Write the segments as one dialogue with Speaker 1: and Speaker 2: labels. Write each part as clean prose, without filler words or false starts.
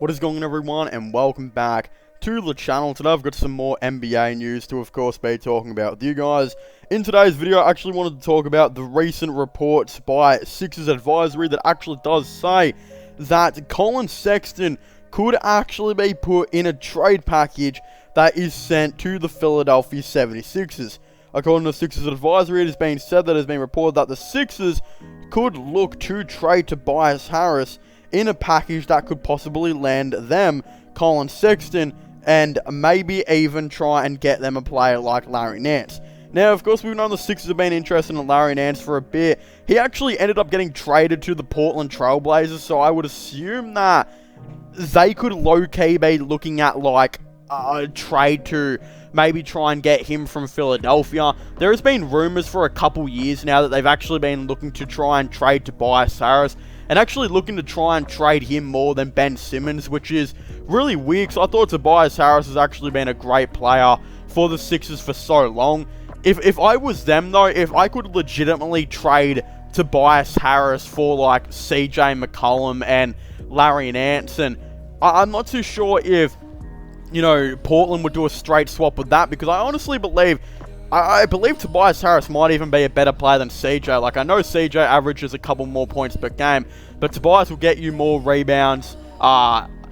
Speaker 1: What is going on, everyone, and welcome back to the channel. Today I've got some more NBA news to, of course, be talking about with you guys. In today's video, I actually wanted to talk about the recent reports by Sixers Advisory that actually does say that Colin Sexton could actually be put in a trade package that is sent to the Philadelphia 76ers. According to Sixers Advisory, it has been said that it has been reported that the Sixers could look to trade Tobias Harris in a package that could possibly land them Colin Sexton and maybe even try and get them a player like Larry Nance. Now, of course, we've known the Sixers have been interested in Larry Nance for a bit. He actually ended up getting traded to the Portland Trail Blazers, so I would assume that they could low-key be looking at like a trade to maybe try and get him from Philadelphia. There has been rumors for a couple years now that they've actually been looking to try and trade Tobias Harris and actually looking to try and trade him more than Ben Simmons, which is really weird because I thought Tobias Harris has actually been a great player for the Sixers for so long. If I was them, though, if I could legitimately trade Tobias Harris for like CJ McCollum and Larry Nance, and I'm not too sure if, you know, Portland would do a straight swap with that, because I honestly believe, I believe Tobias Harris might even be a better player than CJ. Like, I know CJ averages a couple more points per game, but Tobias will get you more rebounds.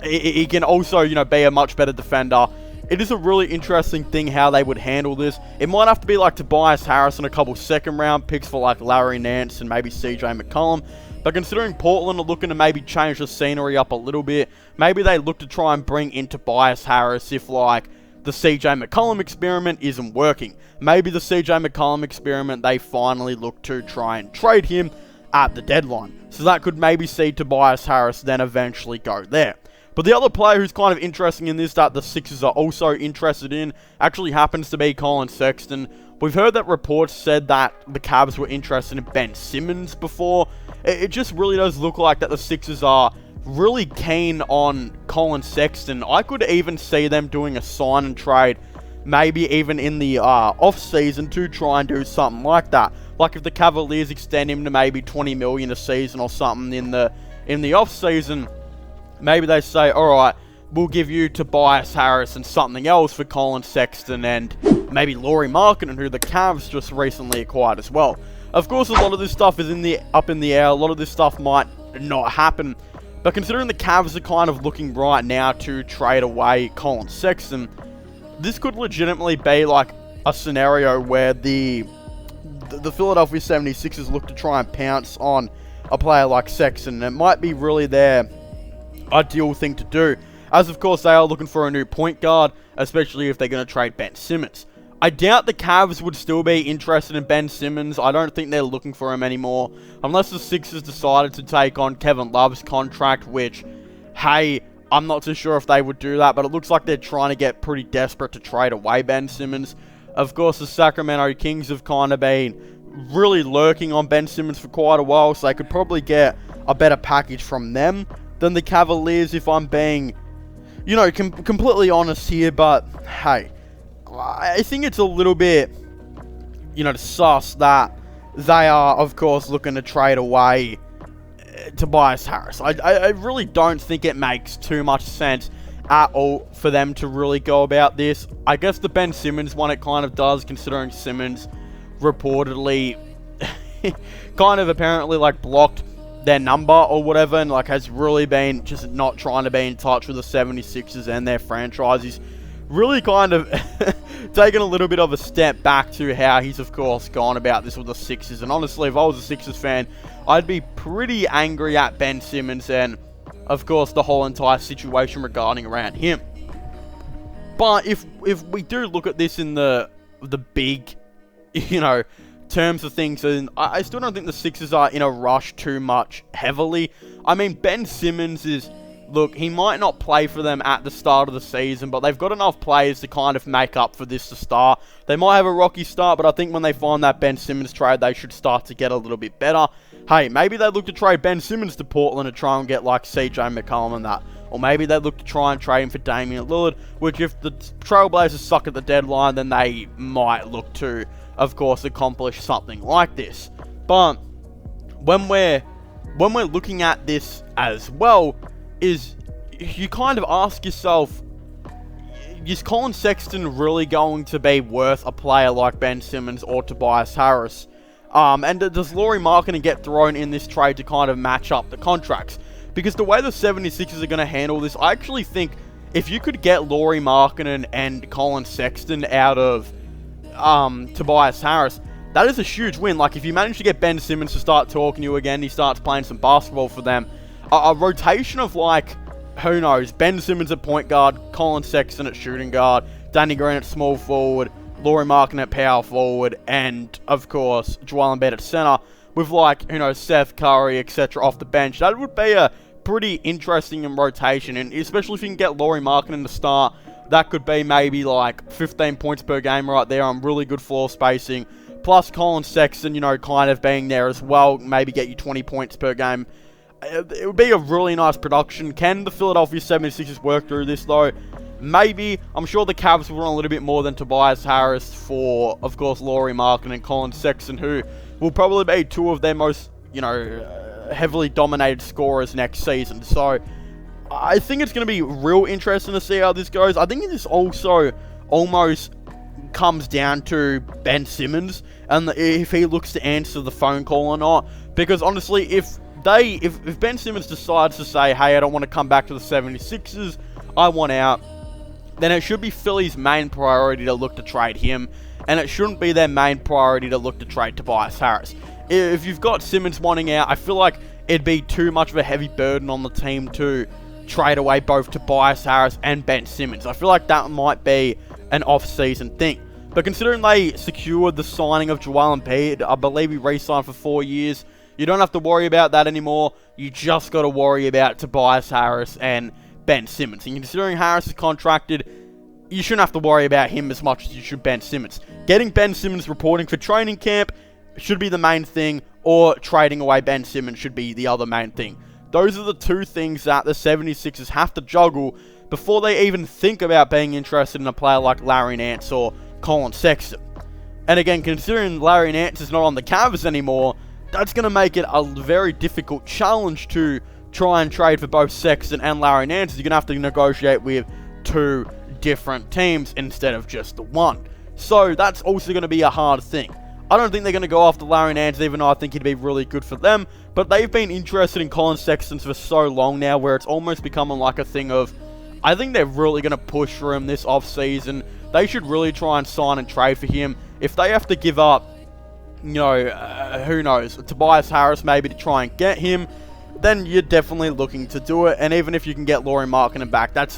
Speaker 1: He can also, you know, be a much better defender. It is a really interesting thing how they would handle this. It might have to be like Tobias Harris and a couple second-round picks for like Larry Nance and maybe CJ McCollum. But considering Portland are looking to maybe change the scenery up a little bit, maybe they look to try and bring in Tobias Harris if like the CJ McCollum experiment isn't working. Maybe the CJ McCollum experiment, they finally look to try and trade him at the deadline. So that could maybe see Tobias Harris then eventually go there. But the other player who's kind of interesting in this that the Sixers are also interested in actually happens to be Colin Sexton. We've heard that reports said that the Cavs were interested in Ben Simmons before. It just really does look like that the Sixers are really keen on Colin Sexton. I could even see them doing a sign and trade, maybe even in the off-season, to try and do something like that. Like if the Cavaliers extend him to maybe $20 million a season or something in the off-season, maybe they say, alright, we'll give you Tobias Harris and something else for Colin Sexton and maybe Lauri Markkanen, who the Cavs just recently acquired as well. Of course, a lot of this stuff is up in the air. A lot of this stuff might not happen. But considering the Cavs are kind of looking right now to trade away Colin Sexton, this could legitimately be like a scenario where the Philadelphia 76ers look to try and pounce on a player like Sexton. It might be really their ideal thing to do, as of course they are looking for a new point guard, especially if they're going to trade Ben Simmons. I doubt the Cavs would still be interested in Ben Simmons. I don't think they're looking for him anymore, unless the Sixers decided to take on Kevin Love's contract, which, hey, I'm not too sure if they would do that, but it looks like they're trying to get pretty desperate to trade away Ben Simmons. Of course, the Sacramento Kings have kind of been really lurking on Ben Simmons for quite a while, so they could probably get a better package from them than the Cavaliers, if I'm being, you know, completely honest here. But hey, I think it's a little bit, you know, sus that they are, of course, looking to trade away Tobias Harris. I really don't think it makes too much sense at all for them to really go about this. I guess the Ben Simmons one, it kind of does, considering Simmons reportedly kind of apparently like blocked their number or whatever, and like has really been just not trying to be in touch with the 76ers and their franchise. He's really kind of taken a little bit of a step back to how he's of course gone about this with the Sixers. And honestly, if I was a Sixers fan, I'd be pretty angry at Ben Simmons and of course the whole entire situation regarding around him. But if we do look at this in the big, you know, terms of things, and I still don't think the Sixers are in a rush too much heavily. I mean, Ben Simmons is, look, he might not play for them at the start of the season, but they've got enough players to kind of make up for this to start. They might have a rocky start, but I think when they find that Ben Simmons trade, they should start to get a little bit better. Hey, maybe they look to trade Ben Simmons to Portland to try and get like CJ McCollum and that. Or maybe they look to try and trade him for Damian Lillard, which if the Trailblazers suck at the deadline, then they might look to, of course, accomplish something like this. But when we're looking at this as well, is you kind of ask yourself, is Colin Sexton really going to be worth a player like Ben Simmons or Tobias Harris? And does Lauri Markkanen get thrown in this trade to kind of match up the contracts? Because the way the 76ers are going to handle this, I actually think if you could get Lauri Markkanen and Colin Sexton out of Tobias Harris, that is a huge win. Like, if you manage to get Ben Simmons to start talking to you again, he starts playing some basketball for them, a rotation of, like, who knows, Ben Simmons at point guard, Colin Sexton at shooting guard, Danny Green at small forward, Lauri Markkanen at power forward, and, of course, Joel Embiid at center, with, like, who knows, Seth Curry, etc. off the bench. That would be a pretty interesting rotation, and especially if you can get Lauri Markkanen to start, that could be maybe, like, 15 points per game right there on really good floor spacing, plus Colin Sexton, you know, kind of being there as well, maybe get you 20 points per game. It would be a really nice production. Can the Philadelphia 76ers work through this, though? Maybe. I'm sure the Cavs will run a little bit more than Tobias Harris for, of course, Lauri Markkanen and Colin Sexton, who will probably be two of their most, you know, heavily dominated scorers next season. So, I think it's going to be real interesting to see how this goes. I think this also almost comes down to Ben Simmons and if he looks to answer the phone call or not. Because, honestly, if Ben Simmons decides to say, hey, I don't want to come back to the 76ers, I want out, then it should be Philly's main priority to look to trade him, and it shouldn't be their main priority to look to trade Tobias Harris. If you've got Simmons wanting out, I feel like it'd be too much of a heavy burden on the team to trade away both Tobias Harris and Ben Simmons. I feel like that might be an off-season thing. But considering they secured the signing of Joel Embiid, I believe he re-signed for 4 years, you don't have to worry about that anymore. You just got to worry about Tobias Harris and Ben Simmons. And considering Harris is contracted, you shouldn't have to worry about him as much as you should Ben Simmons. Getting Ben Simmons reporting for training camp should be the main thing, or trading away Ben Simmons should be the other main thing. Those are the two things that the 76ers have to juggle before they even think about being interested in a player like Larry Nance or Colin Sexton. And again, considering Larry Nance is not on the Cavs anymore, that's going to make it a very difficult challenge to try and trade for both Sexton and Larry Nance. You're going to have to negotiate with two different teams instead of just the one. So that's also going to be a hard thing. I don't think they're going to go after Larry Nance, even though I think he'd be really good for them. But they've been interested in Colin Sexton for so long now, where it's almost becoming like a thing of, I think they're really going to push for him this offseason. They should really try and sign and trade for him. If they have to give up, you know, who knows, Tobias Harris maybe to try and get him, then you're definitely looking to do it. And even if you can get Lauri Markkanen back, that's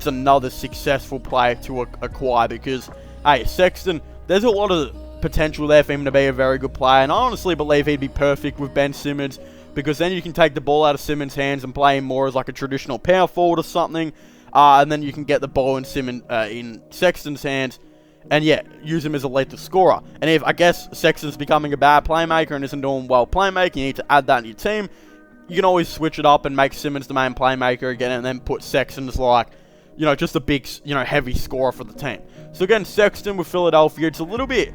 Speaker 1: another successful player to acquire, because, hey, Sexton, there's a lot of potential there for him to be a very good player, and I honestly believe he'd be perfect with Ben Simmons, because then you can take the ball out of Simmons' hands and play him more as like a traditional power forward or something, and then you can get the ball in Sexton's hands, and yeah, use him as a lethal scorer. And if, I guess, Sexton's becoming a bad playmaker and isn't doing well playmaking, you need to add that in your team. You can always switch it up and make Simmons the main playmaker again, and then put Sexton as like, you know, just a big, you know, heavy scorer for the team. So again, Sexton with Philadelphia, it's a little bit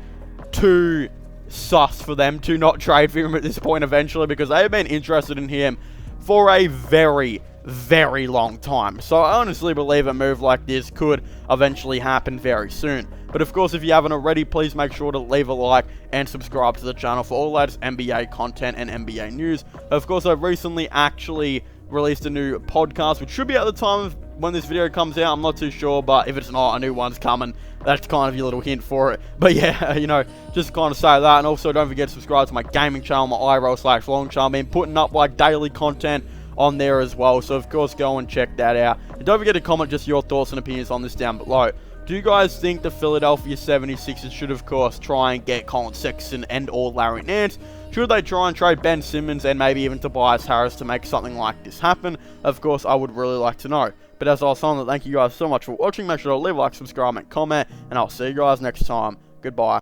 Speaker 1: too sus for them to not trade for him at this point eventually, because they have been interested in him for a very, very long time. So I honestly believe a move like this could eventually happen very soon. But of course, if you haven't already, please make sure to leave a like and subscribe to the channel for all the latest NBA content and NBA news. Of course, I've recently actually released a new podcast, which should be at the time of when this video comes out. I'm not too sure, but if it's not, a new one's coming. That's kind of your little hint for it. But yeah, you know, just kind of say that. And also, don't forget to subscribe to my gaming channel, my IRL/long channel. I've been putting up like daily content on there as well. So of course, go and check that out. And don't forget to comment just your thoughts and opinions on this down below. Do you guys think the Philadelphia 76ers should, of course, try and get Colin Sexton and or Larry Nance? Should they try and trade Ben Simmons and maybe even Tobias Harris to make something like this happen? Of course, I would really like to know. But as I was saying, thank you guys so much for watching. Make sure to leave a like, subscribe, and comment, and I'll see you guys next time. Goodbye.